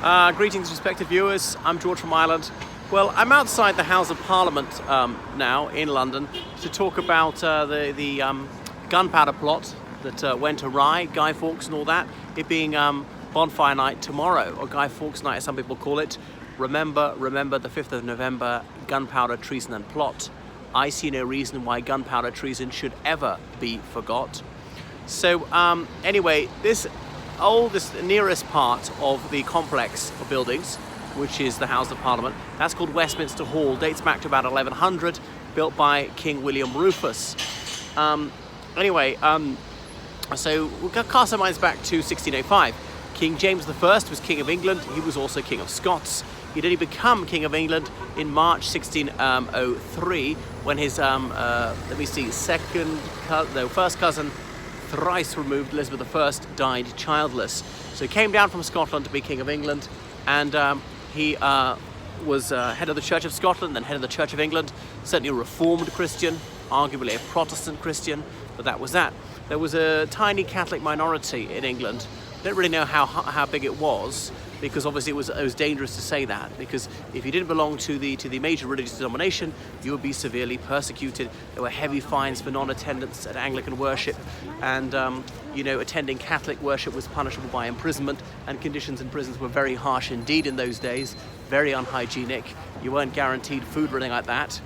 Greetings, respected viewers. I'm George from Ireland. Well, I'm outside the House of Parliament now in London to talk about the gunpowder plot that went awry, Guy Fawkes and all that. It being bonfire night tomorrow, or Guy Fawkes night as some people call it. Remember the 5th of November, gunpowder treason and plot. I see no reason why gunpowder treason should ever be forgot. So anyway, this nearest part of the complex of buildings, which is the House of Parliament, that's called Westminster Hall, dates back to about 1100, built by King William Rufus. So we'll cast our minds back to 1605. King James I was King of England. He was also King of Scots. He'd only become King of England in March 1603 when his, first cousin, thrice removed, Elizabeth I, died childless. So he came down from Scotland to be King of England, and he was head of the Church of Scotland, then head of the Church of England, certainly a Reformed Christian, arguably a Protestant Christian, but that was that. There was a tiny Catholic minority in England. Don't really know how big it was, because obviously it was dangerous to say that, because if you didn't belong to the major religious denomination, you would be severely persecuted. There were heavy fines for non-attendance at Anglican worship, and attending Catholic worship was punishable by imprisonment, and conditions in prisons were very harsh indeed in those days, very unhygienic. You weren't guaranteed food or anything like that,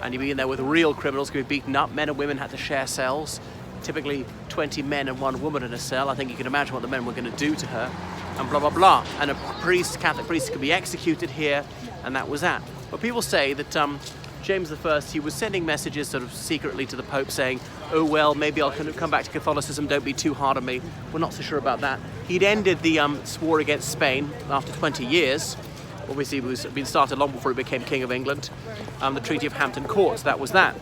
and you'd be in there with real criminals who could be beaten up. Men and women had to share cells, typically 20 men and 1 woman in a cell. I think you can imagine what the men were going to do to her, and blah, blah, blah. And a Catholic priest could be executed here, and that was that. But people say that James I, he was sending messages sort of secretly to the Pope saying, oh, well, maybe I'll come back to Catholicism, don't be too hard on me. We're not so sure about that. He'd ended the war against Spain after 20 years. Obviously, it was been started long before he became King of England. The Treaty of Hampton Court, that was that.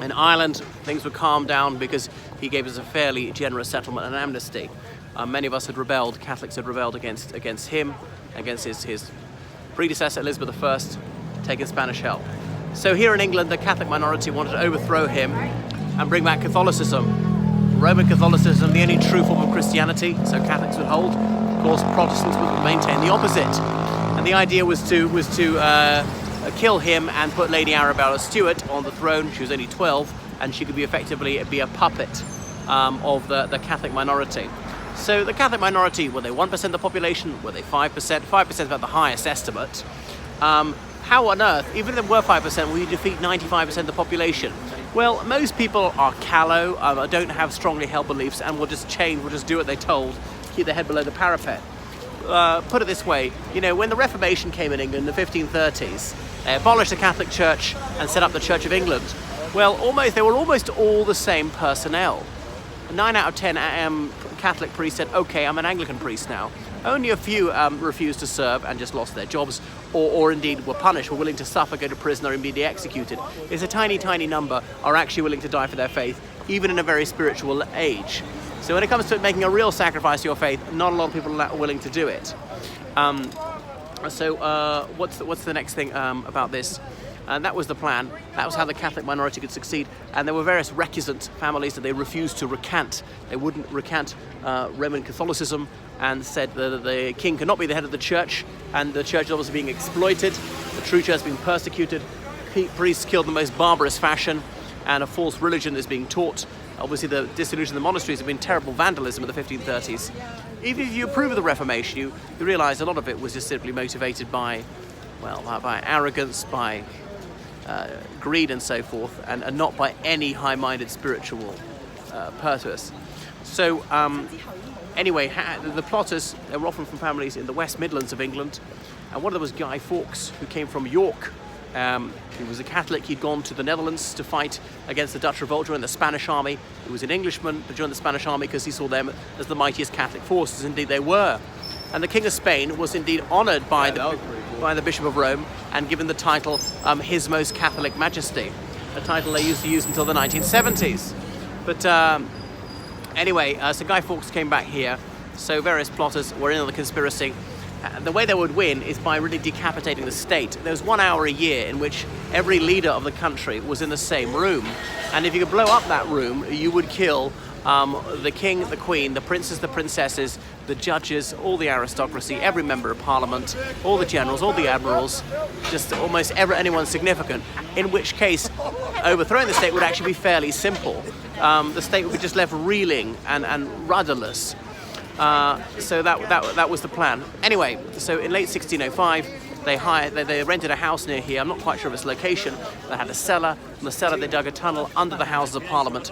In Ireland, things were calmed down because he gave us a fairly generous settlement and amnesty. Many of us had rebelled, Catholics had rebelled against him, against his predecessor, Elizabeth I, taking Spanish help. So here in England, the Catholic minority wanted to overthrow him and bring back Catholicism. Roman Catholicism, the only true form of Christianity, so Catholics would hold. Of course, Protestants would maintain the opposite. And the idea was to kill him and put Lady Arabella Stuart on the throne. She was only 12, and she could effectively be a puppet of the Catholic minority. So the Catholic minority, were they 1% of the population? Were they 5%? 5% is about the highest estimate. How on earth, even if there were 5%, will you defeat 95% of the population? Well, most people are callow, don't have strongly held beliefs, and will just do what they're told, keep their head below the parapet. Put it this way, when the Reformation came in England in the 1530s, they abolished the Catholic Church and set up the Church of England. Well, they were almost all the same personnel. 9 out of 10 Catholic priests said, okay, I'm an Anglican priest now. Only a few refused to serve and just lost their jobs, or indeed were punished, were willing to suffer, go to prison, or indeed be executed. It's a tiny, tiny number are actually willing to die for their faith, even in a very spiritual age. So when it comes to making a real sacrifice to your faith, not a lot of people are willing to do it. What's the next thing about this? And that was the plan. That was how the Catholic minority could succeed. And there were various recusant families that they refused to recant. They wouldn't recant Roman Catholicism, and said that the king could not be the head of the church, and the church is obviously being exploited. The true church is being persecuted. Priests killed in the most barbarous fashion, and a false religion is being taught. Obviously, the dissolution of the monasteries have been terrible vandalism in the 1530s. Even if you approve of the Reformation, you realise a lot of it was just simply motivated by arrogance, by greed and so forth, and not by any high-minded spiritual purpose. So the plotters, they were often from families in the West Midlands of England, and one of them was Guy Fawkes, who came from York. He was a Catholic. He'd gone to the Netherlands to fight against the Dutch revolt during the Spanish army. He was an Englishman, but joined the Spanish army because he saw them as the mightiest Catholic forces. Indeed they were. And the King of Spain was indeed honoured by the Bishop of Rome and given the title His Most Catholic Majesty, a title they used to use until the 1970s. But so Guy Fawkes came back here, so various plotters were in on the conspiracy. The way they would win is by really decapitating the state. There was 1 hour a year in which every leader of the country was in the same room. And if you could blow up that room, you would kill the king, the queen, the princes, the princesses, the judges, all the aristocracy, every member of parliament, all the generals, all the admirals, just almost anyone significant, in which case overthrowing the state would actually be fairly simple. The state would be just left reeling and rudderless. So that was the plan. Anyway, so in late 1605, they rented a house near here. I'm not quite sure of its location. They had a cellar. From the cellar, they dug a tunnel under the Houses of Parliament.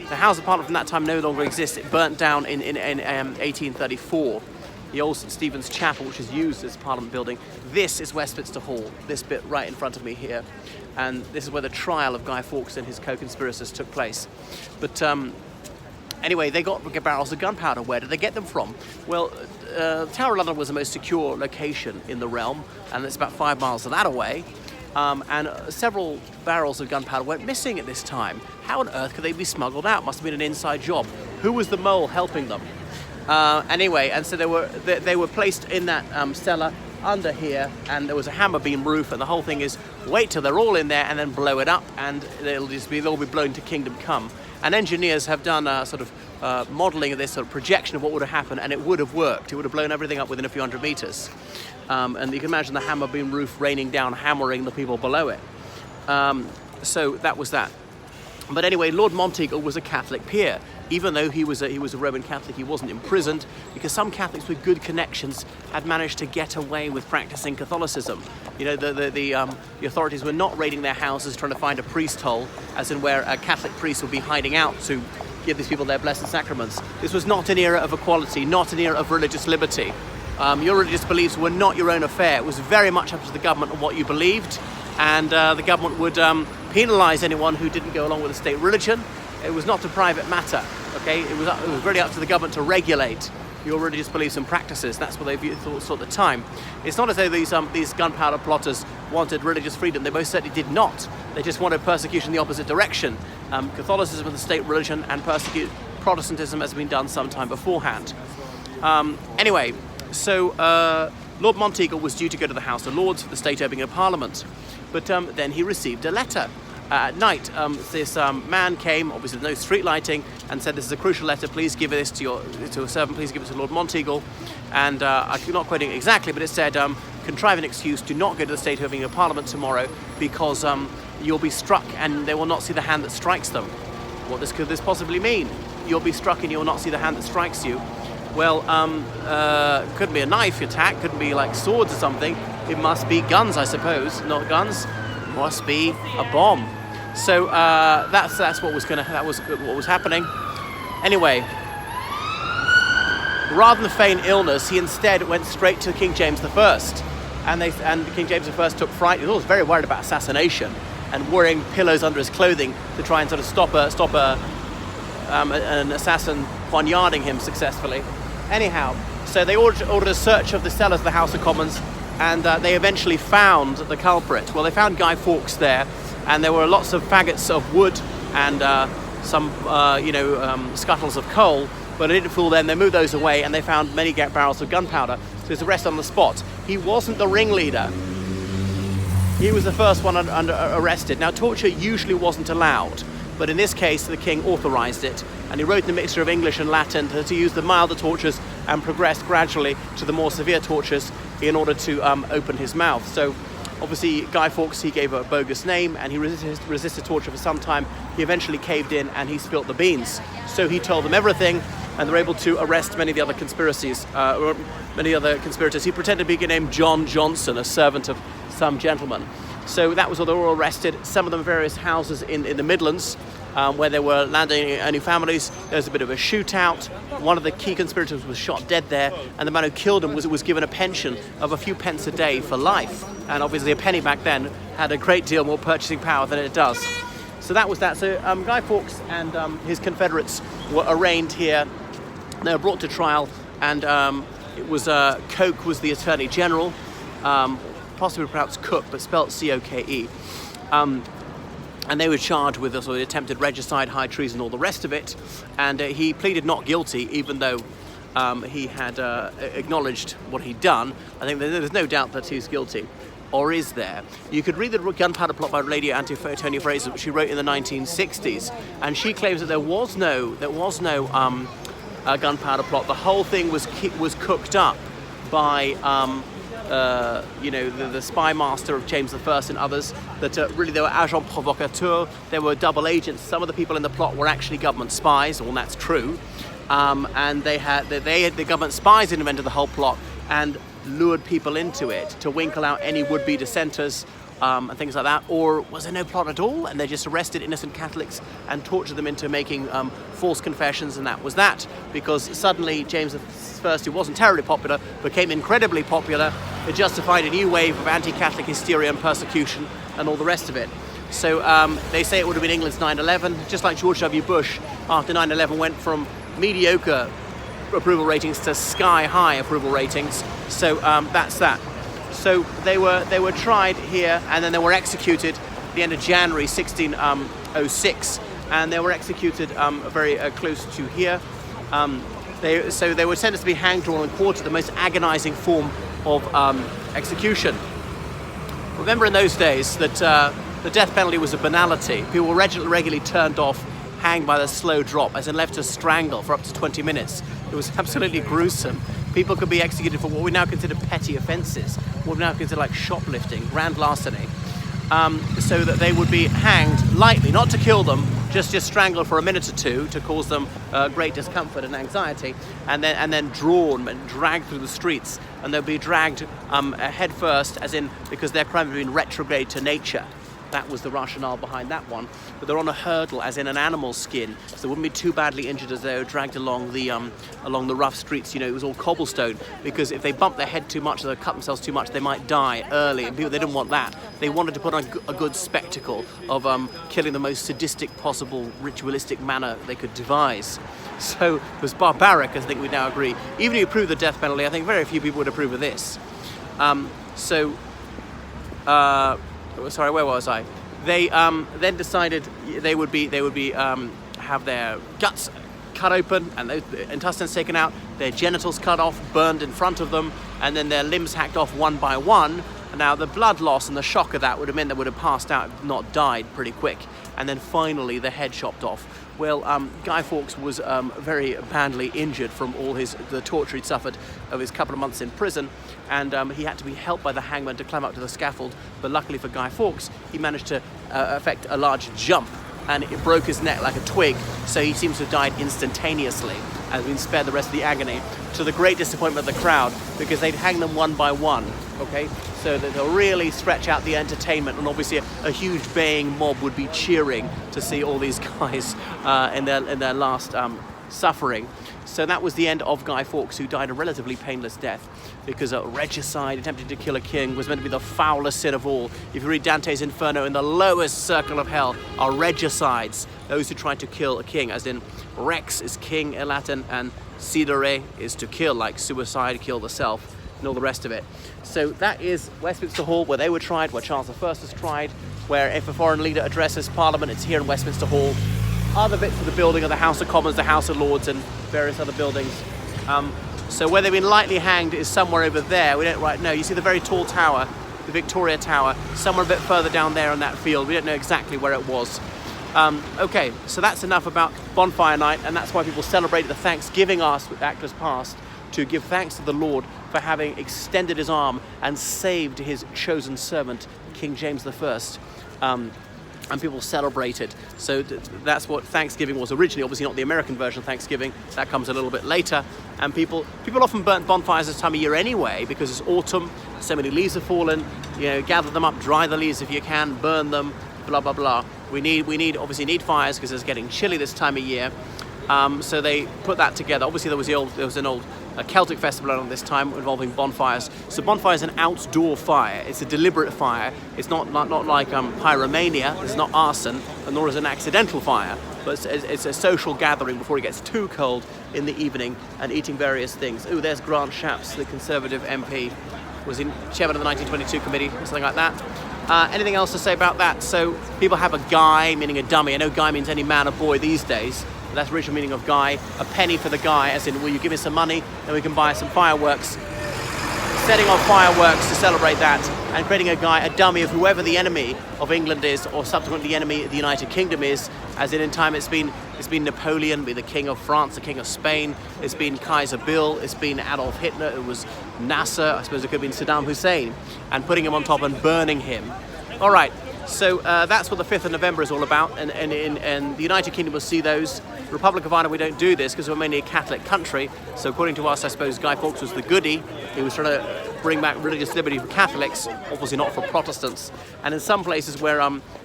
The House of Parliament from that time no longer exists. It burnt down in 1834. The old St Stephen's Chapel, which is used as Parliament building. This is Westminster Hall, this bit right in front of me here. And this is where the trial of Guy Fawkes and his co-conspirators took place. But anyway, they got barrels of gunpowder. Where did they get them from? Well, the Tower of London was the most secure location in the realm, and it's about 5 miles of that away. And several barrels of gunpowder went missing at this time. How on earth could they be smuggled out? Must have been an inside job. Who was the mole helping them? Anyway, and so they were placed in that cellar under here, and there was a hammer beam roof, and the whole thing is wait till they're all in there and then blow it up, and they'll all be blown to kingdom come. And engineers have done a sort of modelling of this sort of projection of what would have happened, and it would have worked. It would have blown everything up within a few hundred meters. And you can imagine the hammer beam roof raining down, hammering the people below it. So that was that. But anyway, Lord Monteagle was a Catholic peer. Even though he was a Roman Catholic, he wasn't imprisoned, because some Catholics with good connections had managed to get away with practicing Catholicism. You know, the authorities were not raiding their houses trying to find a priest hole, as in where a Catholic priest would be hiding out to give these people their blessed sacraments. This was not an era of equality, not an era of religious liberty. Your religious beliefs were not your own affair. It was very much up to the government on what you believed, and the government would penalise anyone who didn't go along with the state religion. It was not a private matter, okay? It was really up to the government to regulate your religious beliefs and practices. That's what they thought at the time. It's not as though these gunpowder plotters wanted religious freedom. They most certainly did not. They just wanted persecution in the opposite direction. Catholicism was the state religion, and Protestantism has been done some time beforehand. Anyway, so Lord Monteagle was due to go to the House of Lords for the state opening of Parliament, but then he received a letter. At night, this man came, obviously no street lighting, and said, "This is a crucial letter, please give this to a servant, please give it to Lord Monteagle." And I'm not quoting it exactly, but it said, "Contrive an excuse, do not go to the state opening of Parliament tomorrow, because you'll be struck and they will not see the hand that strikes them." What could this possibly mean? You'll be struck and you will not see the hand that strikes you. Well, couldn't be a knife attack, couldn't be like swords or something. It must be guns, I suppose. Not guns. Must be a bomb. So that's what was happening. Anyway, rather than feign illness, he instead went straight to King James I, and King James I took fright. He was very worried about assassination and wearing pillows under his clothing to try and sort of stop an assassin poignarding him successfully. Anyhow, so they ordered a search of the cellars of the House of Commons, and they eventually found the culprit. Well, they found Guy Fawkes there, and there were lots of faggots of wood and some scuttles of coal, but it didn't fool them. They moved those away, and they found many barrels of gunpowder. So he was arrested on the spot. He wasn't the ringleader. He was the first one arrested. Now, torture usually wasn't allowed, but in this case, the king authorized it, and he wrote in a mixture of English and Latin to use the milder tortures and progressed gradually to the more severe tortures in order to open his mouth. So obviously Guy Fawkes, he gave a bogus name, and he resisted torture for some time. He eventually caved in and he spilt the beans. So he told them everything, and they were able to arrest many of the other many other conspirators. He pretended to be named John Johnson, a servant of some gentleman. So that was all. They were all arrested. Some of them in various houses in the Midlands, where there were landowning families. There was a bit of a shootout. One of the key conspirators was shot dead there, and the man who killed him was given a pension of a few pence a day for life. And obviously a penny back then had a great deal more purchasing power than it does. So that was that. So Guy Fawkes and his confederates were arraigned here. They were brought to trial, and it was Coke was the Attorney General, possibly pronounced Cook, but spelt C-O-K-E. And they were charged with sort of attempted regicide, high treason, all the rest of it. And he pleaded not guilty, even though he had acknowledged what he'd done. I think there's no doubt that he's guilty. Or is there? You could read the Gunpowder Plot by Lady Antonia Fraser, which she wrote in the 1960s, and she claims that there was no gunpowder plot. The whole thing was cooked up by the spy master of James I and others, that really they were agents provocateurs, they were double agents. Some of the people in the plot were actually government spies, well, that's true, and the government spies invented the whole plot and lured people into it to winkle out any would-be dissenters and things like that. Or was there no plot at all and they just arrested innocent Catholics and tortured them into making false confessions, and that was that? Because suddenly James I, who wasn't terribly popular, became incredibly popular. It justified a new wave of anti-Catholic hysteria and persecution and all the rest of it. So they say it would have been England's 9/11, just like George W. Bush after 9/11 went from mediocre approval ratings to sky-high approval ratings. So that's that. So they were tried here, and then they were executed at the end of January 1606, and they were executed very close to here. So they were sentenced to be hanged, drawn, and quartered, the most agonizing form of execution. Remember in those days that the death penalty was a banality. People were regularly turned off, hanged by the slow drop, as in left to strangle for up to 20 minutes. It was absolutely gruesome. People could be executed for what we now consider petty offences, what we now consider like shoplifting, grand larceny, so that they would be hanged lightly, not to kill them, just strangle for a minute or two to cause them great discomfort and anxiety, and then drawn and dragged through the streets, and they'll be dragged head first, as in because their crime had been retrograde to nature. That was the rationale behind that one. But they're on a hurdle, as in an animal skin, so they wouldn't be too badly injured as they were dragged along the rough streets. It was all cobblestone, because if they bumped their head too much or they cut themselves too much, they might die early, and people, they didn't want that. They wanted to put on a good spectacle of killing the most sadistic possible ritualistic manner they could devise. So it was barbaric, I think we now agree. Even if you approve the death penalty, I think very few people would approve of this. Sorry, where was I? They then decided they would have their guts cut open and their intestines taken out, their genitals cut off, burned in front of them, and then their limbs hacked off one by one. And now the blood loss and the shock of that would have meant they would have passed out, not died pretty quick. And then finally the head chopped off. Well, Guy Fawkes was very badly injured from all the torture he'd suffered of his couple of months in prison, and he had to be helped by the hangman to climb up to the scaffold. But luckily for Guy Fawkes, he managed to effect a large jump, and it broke his neck like a twig, so he seems to have died instantaneously and been spared the rest of the agony, to the great disappointment of the crowd, because they'd hang them one by one, okay? So that they'll really stretch out the entertainment, and obviously a huge baying mob would be cheering to see all these guys in their last suffering. So that was the end of Guy Fawkes, who died a relatively painless death, because regicide, attempting to kill a king, was meant to be the foulest sin of all. If you read Dante's Inferno, in the lowest circle of hell are regicides, those who try to kill a king, as in rex is king in Latin, and cidere is to kill, like suicide, kill the self, and all the rest of it. So that is Westminster Hall, where they were tried, where Charles I was tried, where if a foreign leader addresses Parliament, it's here in Westminster Hall. Other bits of the building are the House of Commons, the House of Lords, and various other buildings. So where they've been lightly hanged is somewhere over there. We don't right know. You see the very tall tower, the Victoria Tower, somewhere a bit further down there in that field. We don't know exactly where it was. Okay, so that's enough about Bonfire Night, and that's why people celebrated the Thanksgiving act was passed, to give thanks to the Lord for having extended his arm and saved his chosen servant, King James I. And people celebrated. So that's what Thanksgiving was originally. Obviously not the American version of Thanksgiving. That comes a little bit later. And people often burnt bonfires this time of year anyway, because it's autumn, so many leaves have fallen. Gather them up, dry the leaves if you can, burn them, blah blah blah. We obviously need fires because it's getting chilly this time of year. So they put that together. Obviously there was an old Celtic festival around this time involving bonfires. So bonfire is an outdoor fire. It's a deliberate fire. It's not like pyromania. It's not arson, and nor is it an accidental fire. But it's a social gathering before it gets too cold in the evening, and eating various things. Oh, there's Grant Shapps, the Conservative MP, was in chairman of the 1922 committee, or something like that. Anything else to say about that? So people have a guy, meaning a dummy. I know guy means any man or boy these days. That's the original meaning of guy. A penny for the guy, as in, will you give me some money, then we can buy some fireworks. Setting off fireworks to celebrate that. and creating a dummy of whoever the enemy of England is, or subsequently the enemy of the United Kingdom is, as in time it's been Napoleon, the King of France, the King of Spain, it's been Kaiser Bill, it's been Adolf Hitler, it was Nasser, I suppose it could have been Saddam Hussein, and putting him on top and burning him. All right, so that's what the 5th of November is all about, and the United Kingdom will see those. Republic of Ireland, we don't do this because we're mainly a Catholic country, so according to us, I suppose Guy Fawkes was the goody. He was trying to bring back religious liberty for Catholics, obviously not for Protestants. And in some places where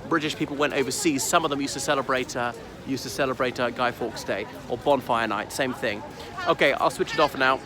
British people went overseas, some of them used to celebrate Guy Fawkes Day or Bonfire Night, same thing. Okay, I'll switch it off now.